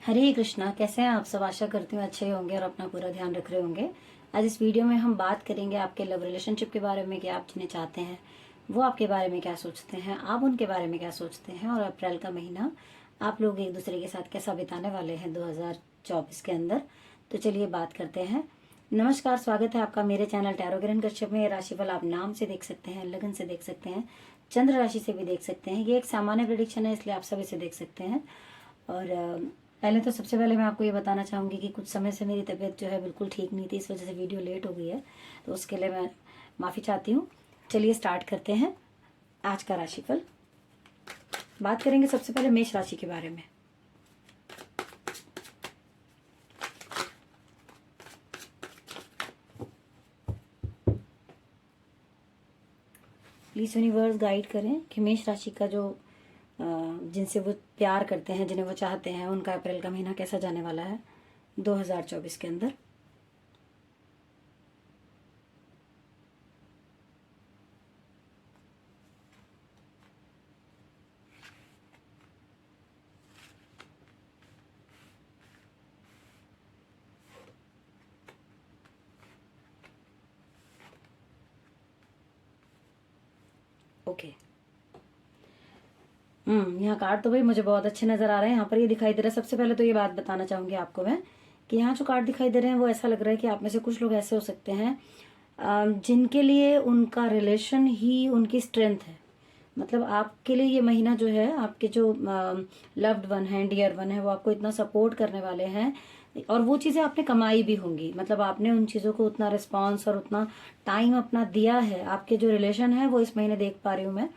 हरे कृष्णा। कैसे हैं आप सब? आशा करती हूँ अच्छे होंगे और अपना पूरा ध्यान रख रहे होंगे। आज इस वीडियो में हम बात करेंगे आपके लव रिलेशनशिप के बारे में कि आप जिन्हें चाहते हैं वो आपके बारे में क्या सोचते हैं, आप उनके बारे में क्या सोचते हैं, और अप्रैल का महीना आप लोग एक दूसरे के साथ कैसा बिताने वाले हैं 2024 के अंदर। तो चलिए बात करते हैं। नमस्कार, स्वागत है आपका मेरे चैनल टैरो किरण कश्यप में। राशिफल आप नाम से देख सकते हैं, लगन से देख सकते हैं, चंद्र राशि से भी देख सकते हैं। ये एक सामान्य प्रेडिक्शन है, इसलिए आप सभी से देख सकते हैं। और पहले तो सबसे पहले मैं आपको ये बताना चाहूँगी कि कुछ समय से मेरी तबीयत जो है बिल्कुल ठीक नहीं थी, इस वजह से वीडियो लेट हो गई है, तो उसके लिए मैं माफ़ी चाहती हूँ। चलिए स्टार्ट करते हैं आज का राशिफल। बात करेंगे सबसे पहले मेष राशि के बारे में। प्लीज़ यूनिवर्स गाइड करें कि मेष राशि का जो जिनसे वो प्यार करते हैं, जिन्हें वो चाहते हैं, उनका अप्रैल का महीना कैसा जाने वाला है 2024 के अंदर। ओके। यहाँ कार्ड तो भाई मुझे बहुत अच्छे नजर आ रहे हैं। यहाँ पर ये दिखाई दे रहा है, सबसे पहले तो ये बात बताना चाहूंगी आपको मैं कि यहाँ जो कार्ड दिखाई दे रहे हैं वो ऐसा लग रहा है कि आप में से कुछ लोग ऐसे हो सकते हैं जिनके लिए उनका रिलेशन ही उनकी स्ट्रेंथ है। मतलब आपके लिए ये महीना जो है, आपके जो लव्ड वन है, डियर वन है, वो आपको इतना सपोर्ट करने वाले हैं और वो चीज़ें आपने कमाई भी होंगी। मतलब आपने उन चीज़ों को उतना रिस्पॉन्स और उतना टाइम अपना दिया है। आपके जो रिलेशन है वो इस महीने देख पा रही हूँ मैं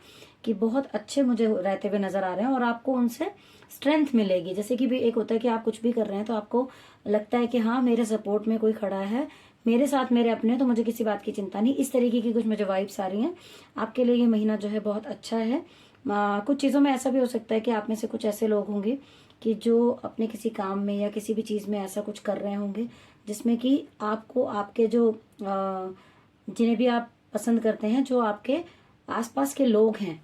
कि बहुत अच्छे मुझे रहते हुए नजर आ रहे हैं और आपको उनसे स्ट्रेंथ मिलेगी। जैसे कि भी एक होता है कि आप कुछ भी कर रहे हैं तो आपको लगता है कि हाँ, मेरे सपोर्ट में कोई खड़ा है, मेरे साथ मेरे अपने, तो मुझे किसी बात की चिंता नहीं। इस तरीके की कुछ मुझे वाइब्स आ रही हैं। आपके लिए ये महीना जो है बहुत अच्छा है। कुछ चीज़ों में ऐसा भी हो सकता है कि आप में से कुछ ऐसे लोग होंगे कि जो अपने किसी काम में या किसी भी चीज़ में ऐसा कुछ कर रहे होंगे जिसमें कि आपको आपके जो जिन्हें भी आप पसंद करते हैं, जो आपके आसपास के लोग हैं,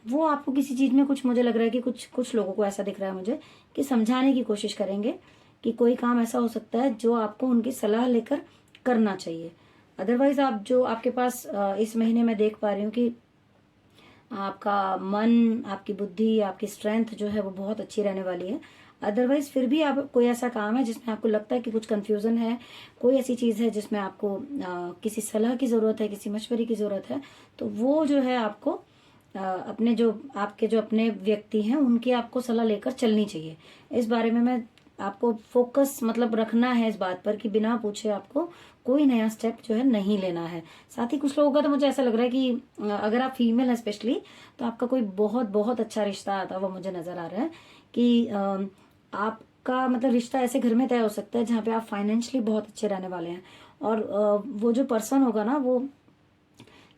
वो आपको किसी चीज़ में कुछ, मुझे लग रहा है कि कुछ कुछ लोगों को ऐसा दिख रहा है मुझे कि समझाने की कोशिश करेंगे कि कोई काम ऐसा हो सकता है जो आपको उनकी सलाह लेकर करना चाहिए। अदरवाइज आप जो आपके पास इस महीने में देख पा रही हूँ कि आपका मन, आपकी बुद्धि, आपकी स्ट्रेंथ जो है वो बहुत अच्छी रहने वाली है। अदरवाइज फिर भी आप कोई ऐसा काम है जिसमें आपको लगता है कि कुछ कंफ्यूजन है, कोई ऐसी चीज़ है जिसमें आपको किसी सलाह की ज़रूरत है, किसी मशवरे की ज़रूरत है, तो वो जो है आपको अपने जो आपके जो अपने व्यक्ति हैं उनकी आपको सलाह लेकर चलनी चाहिए। इस बारे में मैं आपको फोकस मतलब रखना है इस बात पर कि बिना पूछे आपको कोई नया स्टेप जो है नहीं लेना है। साथ ही कुछ लोगों का तो मुझे ऐसा लग रहा है कि अगर आप फीमेल हैं स्पेशली, तो आपका कोई बहुत बहुत अच्छा रिश्ता आता हुआ मुझे नजर आ रहा है कि आपका मतलब रिश्ता ऐसे घर में तय हो सकता है जहाँ पे आप फाइनेंशियली बहुत अच्छे रहने वाले हैं। और वो जो पर्सन होगा ना, वो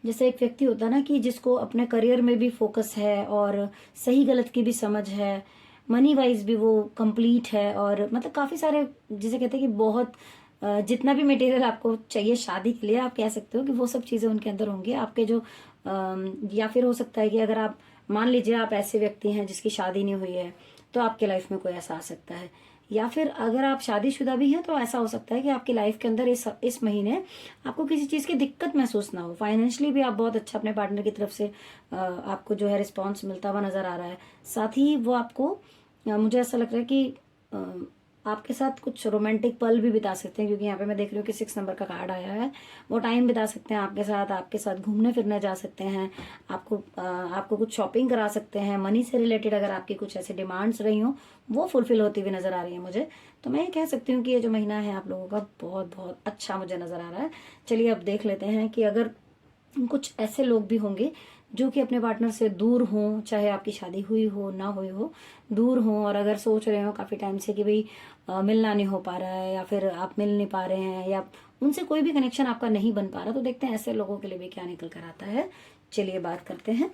जैसे एक व्यक्ति होता है ना कि जिसको अपने करियर में भी फोकस है और सही गलत की भी समझ है, मनी वाइज भी वो कंप्लीट है, और मतलब काफी सारे जिसे कहते हैं कि बहुत जितना भी मटेरियल आपको चाहिए शादी के लिए, आप कह सकते हो कि वो सब चीजें उनके अंदर होंगी। आपके जो या फिर हो सकता है कि अगर आप मान लीजिए आप ऐसे व्यक्ति हैं जिसकी शादी नहीं हुई है, तो आपके लाइफ में कोई ऐसा आ सकता है। या फिर अगर आप शादीशुदा भी हैं तो ऐसा हो सकता है कि आपकी लाइफ के अंदर इस महीने आपको किसी चीज की दिक्कत महसूस ना हो। फाइनेंशियली भी आप बहुत अच्छा अपने पार्टनर की तरफ से आपको जो है रिस्पॉन्स मिलता हुआ नजर आ रहा है। साथ ही वो आपको मुझे ऐसा लग रहा है कि आपके साथ कुछ रोमांटिक पल भी बिता सकते हैं, क्योंकि यहाँ पे मैं देख रही हूँ कि 6 नंबर का कार्ड आया है। वो टाइम बिता सकते हैं आपके साथ घूमने फिरने जा सकते हैं, आपको कुछ शॉपिंग करा सकते हैं। मनी से रिलेटेड अगर आपकी कुछ ऐसे डिमांड्स रही हो, वो फुलफिल होती हुई नजर आ रही है मुझे। तो मैं ये कह सकती हूँ कि ये जो महीना है आप लोगों का बहुत बहुत अच्छा मुझे नजर आ रहा है। चलिए अब देख लेते हैं कि अगर कुछ ऐसे लोग भी होंगे जो कि अपने पार्टनर से दूर हों, चाहे आपकी शादी हुई हो ना हुई हो, दूर हों, और अगर सोच रहे हो काफी टाइम से कि भाई मिलना नहीं हो पा रहा है, या फिर आप मिल नहीं पा रहे हैं, या उनसे कोई भी कनेक्शन आपका नहीं बन पा रहा, तो देखते हैं ऐसे लोगों के लिए भी क्या निकल कर आता है। चलिए बात करते हैं।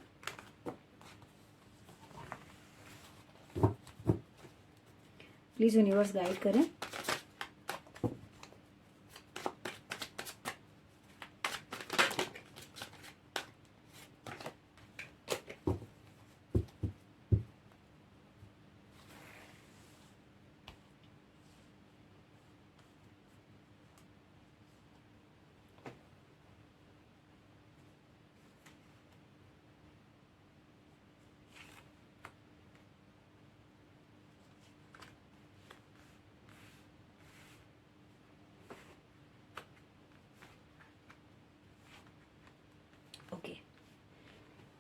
प्लीज यूनिवर्स गाइड करें।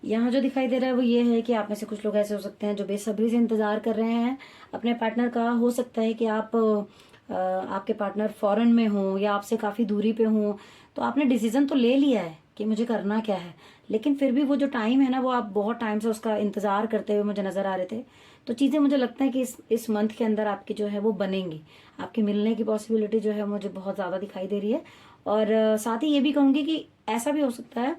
यहाँ जो दिखाई दे रहा है वो ये है कि आप में से कुछ लोग ऐसे हो सकते हैं जो बेसब्री से इंतजार कर रहे हैं अपने पार्टनर का। हो सकता है कि आपके पार्टनर फॉरेन में हो या आपसे काफी दूरी पे हो, तो आपने डिसीजन तो ले लिया है कि मुझे करना क्या है, लेकिन फिर भी वो जो टाइम है ना, वो आप बहुत टाइम से उसका इंतजार करते हुए मुझे नजर आ रहे थे। तो चीजें मुझे लगता है कि इस मंथ के अंदर आपकी जो है वो बनेंगी, आपके मिलने की पॉसिबिलिटी जो है मुझे बहुत ज्यादा दिखाई दे रही है। और साथ ही ये भी कहूंगी कि ऐसा भी हो सकता है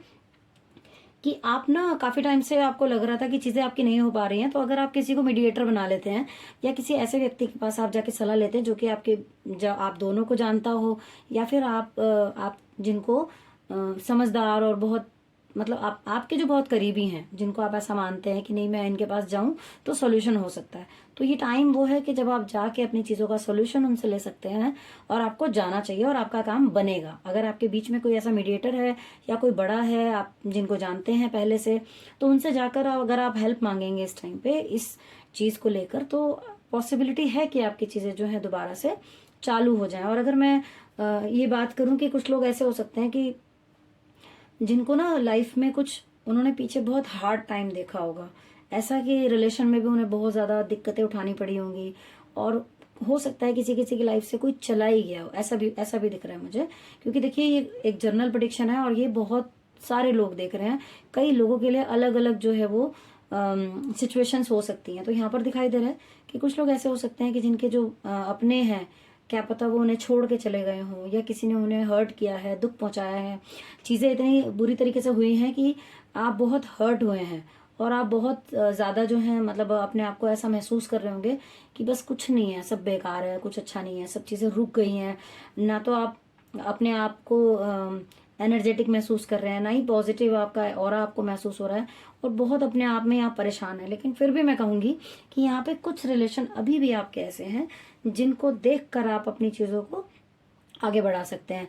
कि आप ना काफी टाइम से आपको लग रहा था कि चीजें आपकी नहीं हो पा रही हैं, तो अगर आप किसी को मीडिएटर बना लेते हैं या किसी ऐसे व्यक्ति के पास आप जाके सलाह लेते हैं जो कि आप दोनों को जानता हो, या फिर आप जिनको समझदार और बहुत मतलब आपके जो बहुत करीबी हैं, जिनको आप ऐसा मानते हैं कि नहीं मैं इनके पास जाऊं तो सोल्यूशन हो सकता है, तो ये टाइम वो है कि जब आप जाके अपनी चीजों का सोल्यूशन उनसे ले सकते हैं और आपको जाना चाहिए और आपका काम बनेगा। अगर आपके बीच में कोई ऐसा मीडिएटर है या कोई बड़ा है आप जिनको जानते हैं पहले से, तो उनसे जाकर अगर आप हेल्प मांगेंगे इस टाइम पे इस चीज को लेकर, तो पॉसिबिलिटी है कि आपकी चीजें जो है दोबारा से चालू हो जाए। और अगर मैं ये बात करूं कि कुछ लोग ऐसे हो सकते हैं कि जिनको ना लाइफ में कुछ उन्होंने पीछे बहुत हार्ड टाइम देखा होगा, ऐसा कि रिलेशन में भी उन्हें बहुत ज्यादा दिक्कतें उठानी पड़ी होंगी, और हो सकता है किसी किसी की लाइफ से कोई चला ही गया हो, ऐसा भी दिख रहा है मुझे। क्योंकि देखिए ये एक जर्नल प्रेडिक्शन है और ये बहुत सारे लोग देख रहे हैं, कई लोगों के लिए अलग अलग जो है वो सिचुएशंस हो सकती हैं। तो यहाँ पर दिखाई दे रहा है कि कुछ लोग ऐसे हो सकते हैं कि जिनके जो अपने हैं, क्या पता वो उन्हें छोड़ के चले गए हों या किसी ने उन्हें हर्ट किया है, दुख पहुंचाया है, चीजें इतनी बुरी तरीके से हुई हैं कि आप बहुत हर्ट हुए हैं और आप बहुत ज्यादा जो है मतलब अपने आप को ऐसा महसूस कर रहे होंगे कि बस कुछ नहीं है, सब बेकार है, कुछ अच्छा नहीं है, सब चीजें रुक गई हैं। ना तो आप अपने आप को एनर्जेटिक महसूस कर रहे हैं, ना ही पॉजिटिव आपका ऑरा आपको महसूस हो रहा है, और बहुत अपने आप में आप परेशान है। लेकिन फिर भी मैं कहूंगी कि यहाँ पे कुछ रिलेशन अभी भी आपके ऐसे हैं जिनको देखकर आप अपनी चीजों को आगे बढ़ा सकते हैं।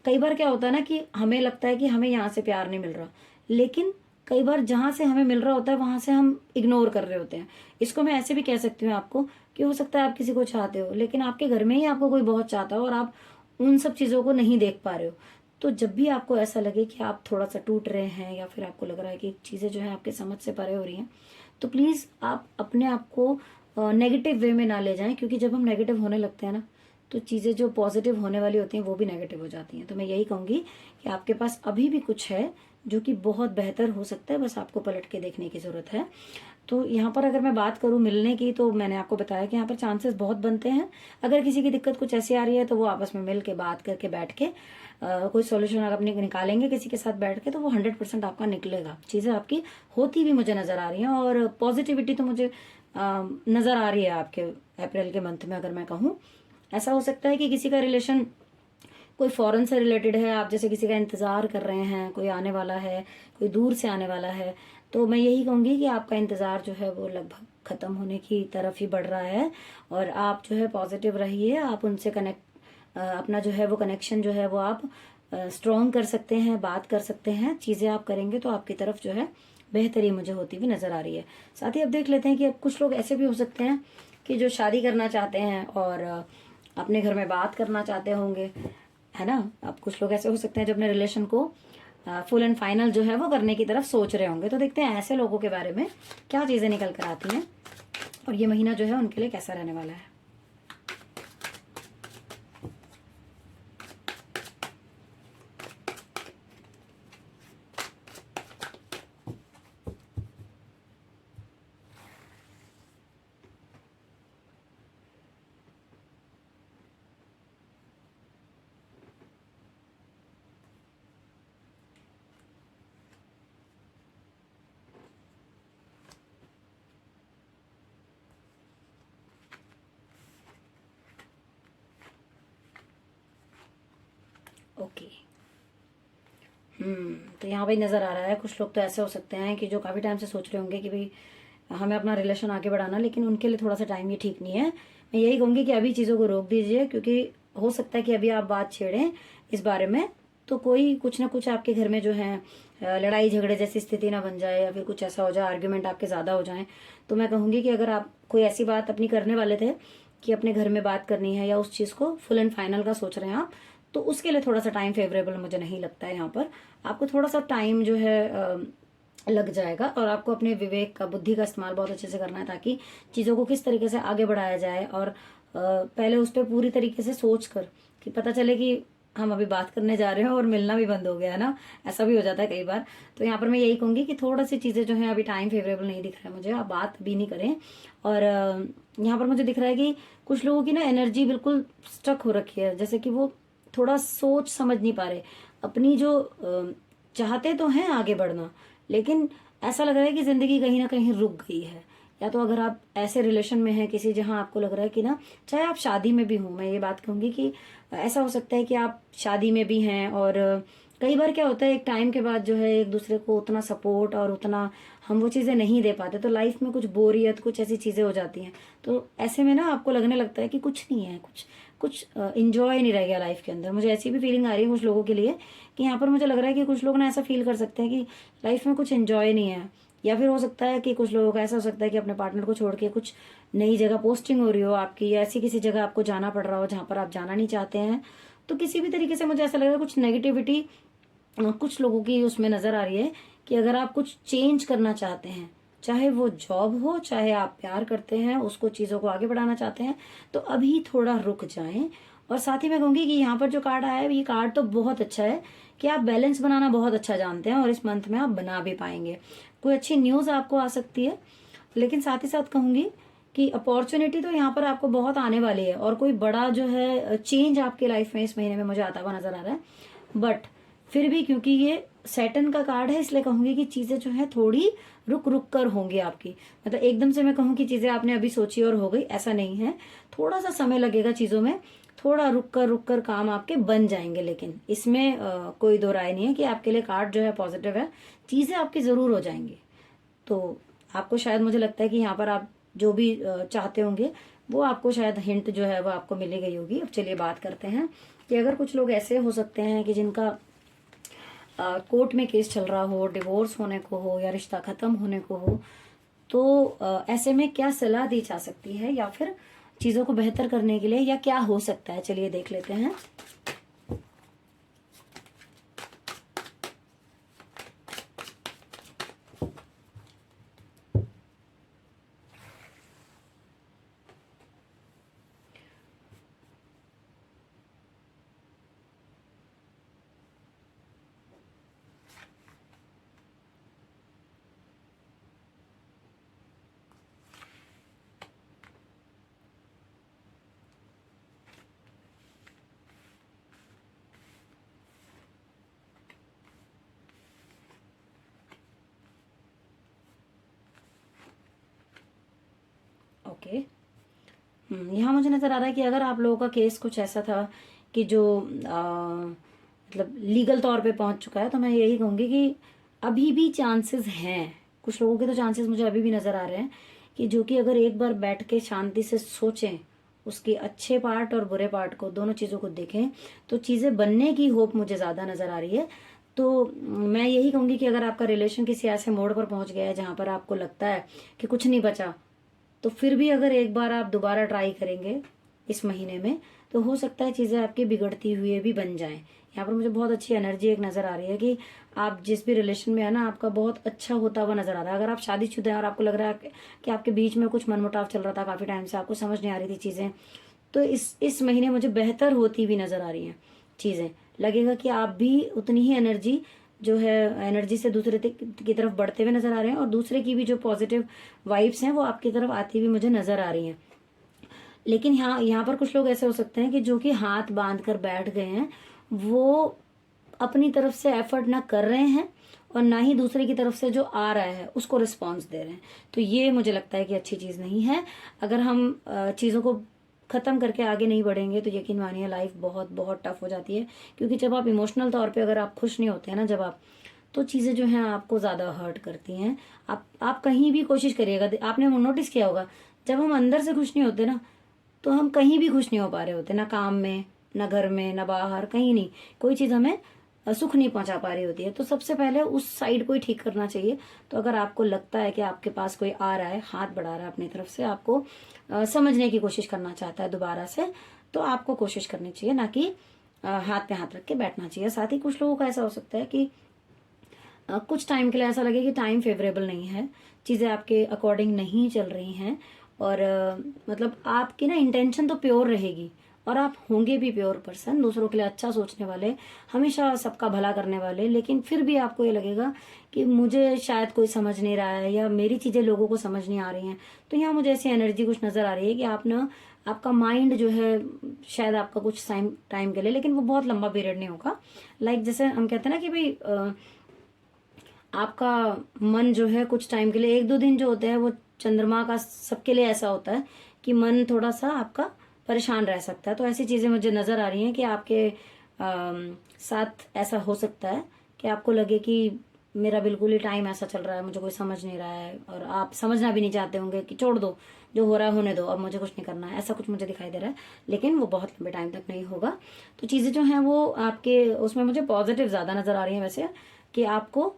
कई बार क्या होता है ना कि हमें लगता है कि हमें यहाँ से प्यार नहीं मिल रहा, लेकिन कई बार जहां से हमें मिल रहा होता है वहां से हम इग्नोर कर रहे होते हैं। इसको मैं ऐसे भी कह सकती हूँ आपको कि हो सकता है आप किसी को चाहते हो, लेकिन आपके घर में ही आपको कोई बहुत चाहता हो और आप उन सब चीजों को नहीं देख पा रहे हो। तो जब भी आपको ऐसा लगे कि आप थोड़ा सा टूट रहे हैं या फिर आपको लग रहा है कि चीजें जो है आपके समझ से परे हो रही हैं, तो प्लीज आप अपने आप को नेगेटिव वे में ना ले जाएं, क्योंकि जब हम नेगेटिव होने लगते हैं ना, तो चीजें जो पॉजिटिव होने वाली होती हैं वो भी नेगेटिव हो जाती हैं। तो मैं यही कहूंगी कि आपके पास अभी भी कुछ है जो कि बहुत बेहतर हो सकता है, बस आपको पलट के देखने की जरूरत है। तो यहाँ पर अगर मैं बात करूँ मिलने की, तो मैंने आपको बताया कि यहाँ पर चांसेस बहुत बनते हैं। अगर किसी की दिक्कत कुछ ऐसी आ रही है तो वो आपस में मिल के बात करके बैठ के कोई सोल्यूशन अगर अपने निकालेंगे किसी के साथ बैठ के, तो वो 100% आपका निकलेगा। चीजें आपकी होती भी मुझे नजर आ रही हैं और पॉजिटिविटी तो मुझे नजर आ रही है आपके अप्रैल के मंथ में। अगर मैं कहूँ, ऐसा हो सकता है कि किसी का रिलेशन कोई फॉरेन से रिलेटेड है, आप जैसे किसी का इंतजार कर रहे हैं, कोई आने वाला है, कोई दूर से आने वाला है, तो मैं यही कहूंगी कि आपका इंतजार जो है वो लगभग खत्म होने की तरफ ही बढ़ रहा है। और आप जो है पॉजिटिव रहिए, आप उनसे अपना जो है वो कनेक्शन जो है वो आप स्ट्रॉन्ग कर सकते हैं, बात कर सकते हैं, चीजें आप करेंगे तो आपकी तरफ जो है बेहतरी मुझे होती हुई नजर आ रही है। साथ ही अब देख लेते हैं कि अब कुछ लोग ऐसे भी हो सकते हैं कि जो शादी करना चाहते हैं और अपने घर में बात करना चाहते होंगे, है ना। अब कुछ लोग ऐसे हो सकते हैं जो अपने रिलेशन को फुल एंड फाइनल जो है वो करने की तरफ सोच रहे होंगे। तो देखते हैं ऐसे लोगों के बारे में क्या चीजें निकल कर आती हैं और ये महीना जो है उनके लिए कैसा रहने वाला है। ओके। तो यहाँ भाई नजर आ रहा है कुछ लोग तो ऐसे हो सकते हैं कि जो काफी टाइम से सोच रहे होंगे कि भाई हमें अपना रिलेशन आगे बढ़ाना, लेकिन उनके लिए थोड़ा सा टाइम ये ठीक नहीं है। मैं यही कहूंगी कि अभी चीजों को रोक दीजिए, क्योंकि हो सकता है कि अभी आप बात छेड़ें इस बारे में तो कोई कुछ ना कुछ आपके घर में जो है लड़ाई झगड़े जैसी स्थिति ना बन जाए या फिर कुछ ऐसा हो जाए, आर्ग्यूमेंट आपके ज्यादा हो जाए। तो मैं कहूंगी कि अगर आप कोई ऐसी बात अपनी करने वाले थे कि अपने घर में बात करनी है या उस चीज को फुल एंड फाइनल का सोच रहे हैं आप, तो उसके लिए थोड़ा सा टाइम फेवरेबल मुझे नहीं लगता है। यहाँ पर आपको थोड़ा सा टाइम जो है लग जाएगा और आपको अपने विवेक का, बुद्धि का इस्तेमाल बहुत अच्छे से करना है ताकि चीज़ों को किस तरीके से आगे बढ़ाया जाए। और पहले उस पर पूरी तरीके से सोच कर कि पता चले कि हम अभी बात करने जा रहे हैं और मिलना भी बंद हो गया है ना, ऐसा भी हो जाता है कई बार। तो यहाँ पर मैं यही कहूँगी कि थोड़ा सी चीज़ें जो हैं अभी टाइम फेवरेबल नहीं दिख रहा है मुझे, आप बात भी नहीं करें। और यहाँ पर मुझे दिख रहा है कि कुछ लोगों की ना एनर्जी बिल्कुल स्टक हो रखी है, जैसे कि वो थोड़ा सोच समझ नहीं पा रहे अपनी जो चाहते तो हैं आगे बढ़ना, लेकिन ऐसा लग रहा है कि जिंदगी कहीं ना कहीं रुक गई है। या तो अगर आप ऐसे रिलेशन में हैं किसी, जहां आपको लग रहा है कि ना, चाहे आप शादी में भी हो, मैं ये बात कहूंगी कि ऐसा हो सकता है कि आप शादी में भी हैं और कई बार क्या होता है एक टाइम के बाद जो है एक दूसरे को उतना सपोर्ट और उतना हम वो चीजें नहीं दे पाते, तो लाइफ में कुछ बोरियत, कुछ ऐसी चीजें हो जाती हैं। तो ऐसे में ना आपको लगने लगता है कि कुछ नहीं है, कुछ कुछ इंजॉय नहीं रह गया लाइफ के अंदर। मुझे ऐसी भी फीलिंग आ रही है कुछ लोगों के लिए कि यहाँ पर मुझे लग रहा है कि कुछ लोग ना ऐसा फील कर सकते हैं कि लाइफ में कुछ एंजॉय नहीं है। या फिर हो सकता है कि कुछ लोगों का ऐसा हो सकता है कि अपने पार्टनर को छोड़ के कुछ नई जगह पोस्टिंग हो रही हो आपकी, या ऐसी किसी जगह आपको जाना पड़ रहा हो जहां पर आप जाना नहीं चाहते हैं। तो किसी भी तरीके से मुझे ऐसा लग रहा है कुछ नेगेटिविटी कुछ लोगों की उसमें नजर आ रही है कि अगर आप कुछ चेंज करना चाहते हैं, चाहे वो जॉब हो, चाहे आप प्यार करते हैं उसको, चीजों को आगे बढ़ाना चाहते हैं, तो अभी थोड़ा रुक जाएं। और साथ ही मैं कहूंगी कि यहाँ पर जो कार्ड आया है, ये कार्ड तो बहुत अच्छा है कि आप बैलेंस बनाना बहुत अच्छा जानते हैं और इस मंथ में आप बना भी पाएंगे। कोई अच्छी न्यूज आपको आ सकती है, लेकिन साथ ही साथ कहूंगी कि अपॉर्चुनिटी तो यहाँ पर आपको बहुत आने वाली है और कोई बड़ा जो है चेंज आपकी लाइफ में इस महीने में मुझे आता हुआ नजर आ रहा है। बट फिर भी क्योंकि ये सैटर्न का कार्ड है, इसलिए कहूंगी कि चीजें जो है थोड़ी रुक रुक कर होंगी आपकी। मतलब एकदम से मैं कहूँ कि चीजें आपने अभी सोची और हो गई, ऐसा नहीं है। थोड़ा सा समय लगेगा चीजों में, थोड़ा रुक कर काम आपके बन जाएंगे। लेकिन इसमें कोई दो राय नहीं है कि आपके लिए कार्ड जो है पॉजिटिव है, चीजें आपकी जरूर हो जाएंगी। तो आपको शायद, मुझे लगता है कि यहाँ पर आप जो भी चाहते होंगे वो आपको शायद हिंट जो है वो आपको मिली गई होगी। अब चलिए बात करते हैं कि अगर कुछ लोग ऐसे हो सकते हैं कि जिनका कोर्ट में केस चल रहा हो, डिवोर्स होने को हो या रिश्ता खत्म होने को हो, तो ऐसे में क्या सलाह दी जा सकती है या फिर चीजों को बेहतर करने के लिए या क्या हो सकता है, चलिए देख लेते हैं। ओके, यहाँ मुझे नजर आ रहा है कि अगर आप लोगों का केस कुछ ऐसा था कि जो मतलब लीगल तौर पे पहुंच चुका है, तो मैं यही कहूंगी कि अभी भी चांसेस हैं। कुछ लोगों के तो चांसेस मुझे अभी भी नजर आ रहे हैं कि जो कि अगर एक बार बैठ के शांति से सोचें, उसके अच्छे पार्ट और बुरे पार्ट को, दोनों चीजों को देखें, तो चीजें बनने की होप मुझे ज्यादा नजर आ रही है। तो मैं यही कहूंगी कि अगर आपका रिलेशन किसी ऐसे मोड़ पर पहुंच गया है जहां पर आपको लगता है कि कुछ नहीं बचा, तो फिर भी अगर एक बार आप दोबारा ट्राई करेंगे इस महीने में, तो हो सकता है चीजें आपकी बिगड़ती हुई भी बन जाएं। यहाँ पर मुझे बहुत अच्छी एनर्जी एक नजर आ रही है कि आप जिस भी रिलेशन में है ना, आपका बहुत अच्छा होता हुआ नजर आ रहा है। अगर आप शादीशुदा हैं और आपको लग रहा है कि आपके बीच में कुछ मनमुटाव चल रहा था काफी टाइम से, आपको समझ नहीं आ रही थी चीजें, तो इस महीने मुझे बेहतर होती हुई नजर आ रही हैं चीजें। लगेगा कि आप भी उतनी ही एनर्जी जो है, एनर्जी से दूसरे की तरफ बढ़ते हुए नजर आ रहे हैं और दूसरे की भी जो पॉजिटिव वाइब्स हैं वो आपकी तरफ आती हुई मुझे नजर आ रही हैं। लेकिन यहाँ पर कुछ लोग ऐसे हो सकते हैं कि जो कि हाथ बांध कर बैठ गए हैं, वो अपनी तरफ से एफर्ट ना कर रहे हैं और ना ही दूसरे की तरफ से जो आ रहा है उसको रिस्पॉन्स दे रहे हैं। तो ये मुझे लगता है कि अच्छी चीज नहीं है। अगर हम चीजों को खत्म करके आगे नहीं बढ़ेंगे तो यकीन मानिए लाइफ बहुत बहुत टफ हो जाती है। क्योंकि जब आप इमोशनल तौर पे अगर आप खुश नहीं होते हैं ना, जब आप, तो चीजें जो हैं आपको ज्यादा हर्ट करती हैं। आप कहीं भी कोशिश करिएगा, आपने नोटिस किया होगा, जब हम अंदर से खुश नहीं होते ना, तो हम कहीं भी खुश नहीं हो पा रहे होते, ना काम में, ना घर में, ना बाहर, कहीं नहीं। कोई चीज हमें सुख नहीं पहुंचा पा रही होती है। तो सबसे पहले उस साइड को ही ठीक करना चाहिए। तो अगर आपको लगता है कि आपके पास कोई आ रहा है, हाथ बढ़ा रहा है अपनी तरफ से, आपको समझने की कोशिश करना चाहता है दोबारा से, तो आपको कोशिश करनी चाहिए, ना कि हाथ पे हाथ रख के बैठना चाहिए। साथ ही कुछ लोगों का ऐसा हो सकता है कि कुछ टाइम के लिए ऐसा लगे कि टाइम फेवरेबल नहीं है, चीज़ें आपके अकॉर्डिंग नहीं चल रही हैं, और मतलब आपकी ना इंटेंशन तो प्योर रहेगी और आप होंगे भी प्योर पर्सन, दूसरों के लिए अच्छा सोचने वाले, हमेशा सबका भला करने वाले, लेकिन फिर भी आपको ये लगेगा कि मुझे शायद कोई समझ नहीं रहा है या मेरी चीज़ें लोगों को समझ नहीं आ रही हैं। तो यहाँ मुझे ऐसी एनर्जी कुछ नज़र आ रही है कि आप ना, आपका माइंड जो है शायद आपका कुछ टाइम के लिए, लेकिन वो बहुत लंबा पीरियड नहीं होगा। जैसे हम कहते हैं ना कि भाई आपका मन जो है कुछ टाइम के लिए, 1-2 दिन जो होते हैं वो चंद्रमा का सबके लिए ऐसा होता है कि मन थोड़ा सा आपका परेशान रह सकता है। तो ऐसी चीजें मुझे नजर आ रही हैं कि आपके साथ ऐसा हो सकता है कि आपको लगे कि मेरा बिल्कुल ही टाइम ऐसा चल रहा है, मुझे कोई समझ नहीं रहा है, और आप समझना भी नहीं चाहते होंगे कि छोड़ दो, जो हो रहा है होने दो, अब मुझे कुछ नहीं करना है, ऐसा कुछ मुझे दिखाई दे रहा है। लेकिन वो बहुत लंबे टाइम तक नहीं होगा। तो चीजें जो हैं वो आपके उसमें मुझे पॉजिटिव ज्यादा नजर आ रही हैं वैसे, कि आपको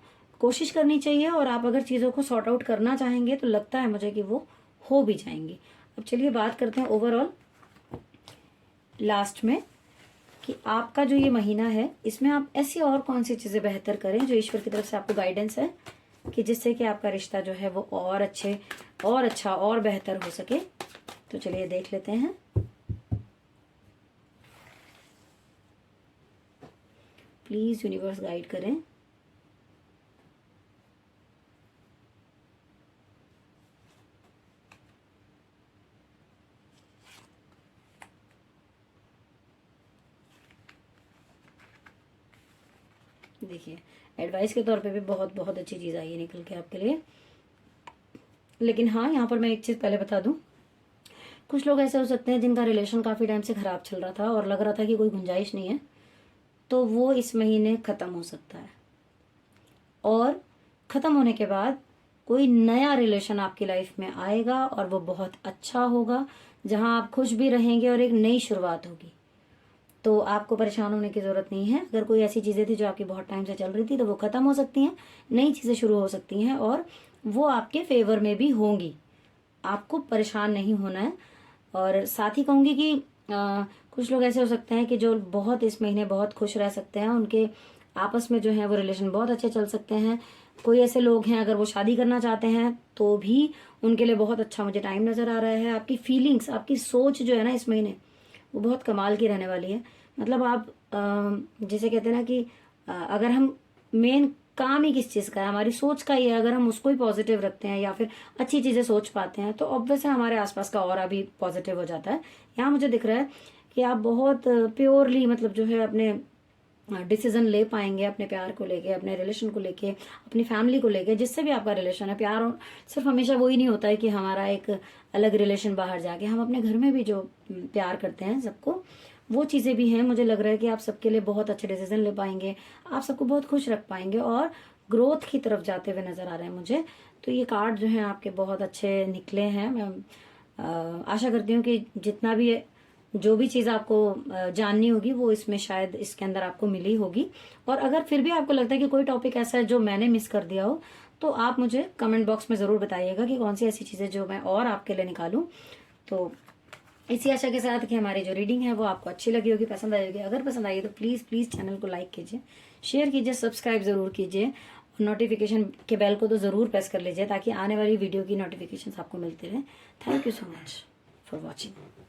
कोशिश करनी चाहिए, और आप अगर चीज़ों को सॉर्ट आउट करना चाहेंगे तो लगता है मुझे कि वो हो भी जाएंगी। अब चलिए बात करते हैं ओवरऑल लास्ट में, कि आपका जो ये महीना है इसमें आप ऐसी और कौन सी चीज़ें बेहतर करें जो ईश्वर की तरफ से आपको गाइडेंस है, कि जिससे कि आपका रिश्ता जो है वो और अच्छे और अच्छा और बेहतर हो सके। तो चलिए देख लेते हैं। प्लीज यूनिवर्स गाइड करें। देखिए, एडवाइस के तौर पे भी बहुत बहुत अच्छी चीज़ आई है निकल के आपके लिए। लेकिन हाँ, यहाँ पर मैं एक चीज़ पहले बता दूं, कुछ लोग ऐसे हो सकते हैं जिनका रिलेशन काफ़ी टाइम से ख़राब चल रहा था और लग रहा था कि कोई गुंजाइश नहीं है, तो वो इस महीने ख़त्म हो सकता है, और ख़त्म होने के बाद कोई नया रिलेशन आपकी लाइफ में आएगा और वो बहुत अच्छा होगा, जहाँ आप खुश भी रहेंगे और एक नई शुरुआत होगी। तो आपको परेशान होने की ज़रूरत नहीं है। अगर कोई ऐसी चीज़ें थी जो आपकी बहुत टाइम से चल रही थी तो वो ख़त्म हो सकती हैं, नई चीज़ें शुरू हो सकती हैं, और वो आपके फेवर में भी होंगी। आपको परेशान नहीं होना है। और साथ ही कहूँगी कि कुछ लोग ऐसे हो सकते हैं कि जो बहुत इस महीने बहुत खुश रह सकते हैं, उनके आपस में जो है वो रिलेशन बहुत अच्छे चल सकते हैं। कोई ऐसे लोग हैं अगर वो शादी करना चाहते हैं तो भी उनके लिए बहुत अच्छा मुझे टाइम नज़र आ रहा है। आपकी फीलिंग्स, आपकी सोच जो है ना इस महीने, वो बहुत कमाल की रहने वाली है। मतलब आप जिसे कहते हैं ना कि अगर हम मेन काम ही किस चीज़ का है, हमारी सोच का ही है, अगर हम उसको ही पॉजिटिव रखते हैं या फिर अच्छी चीज़ें सोच पाते हैं तो ऑब्वियस है हमारे आसपास का और भी पॉजिटिव हो जाता है। यहाँ मुझे दिख रहा है कि आप बहुत प्योरली मतलब जो है अपने डिसीजन ले पाएंगे, अपने प्यार को लेके, अपने रिलेशन को लेके, अपनी फैमिली को लेके, जिससे भी आपका रिलेशन है। प्यार सिर्फ हमेशा वही नहीं होता है कि हमारा एक अलग रिलेशन बाहर जाके, हम अपने घर में भी जो प्यार करते हैं सबको, वो चीज़ें भी हैं। मुझे लग रहा है कि आप सबके लिए बहुत अच्छे डिसीजन ले पाएंगे, आप सबको बहुत खुश रख पाएंगे और ग्रोथ की तरफ जाते हुए नजर आ रहे हैं मुझे। तो ये कार्ड जो है आपके बहुत अच्छे निकले हैं। मैं आशा करती हूँ कि जितना भी जो भी चीज़ आपको जाननी होगी वो इसमें शायद इसके अंदर आपको मिली होगी। और अगर फिर भी आपको लगता है कि कोई टॉपिक ऐसा है जो मैंने मिस कर दिया हो तो आप मुझे कमेंट बॉक्स में ज़रूर बताइएगा कि कौन सी ऐसी चीज़ें जो मैं और आपके लिए निकालूं। तो इसी आशा के साथ कि हमारी जो रीडिंग है वो आपको अच्छी लगी होगी, पसंद आई होगी। अगर पसंद आई तो प्लीज़ प्लीज़ चैनल को लाइक कीजिए, शेयर कीजिए, सब्सक्राइब ज़रूर कीजिए, और नोटिफिकेशन के बेल को तो ज़रूर प्रेस कर लीजिए ताकि आने वाली वीडियो की नोटिफिकेशन आपको मिलते रहे। Thank you so much for watching.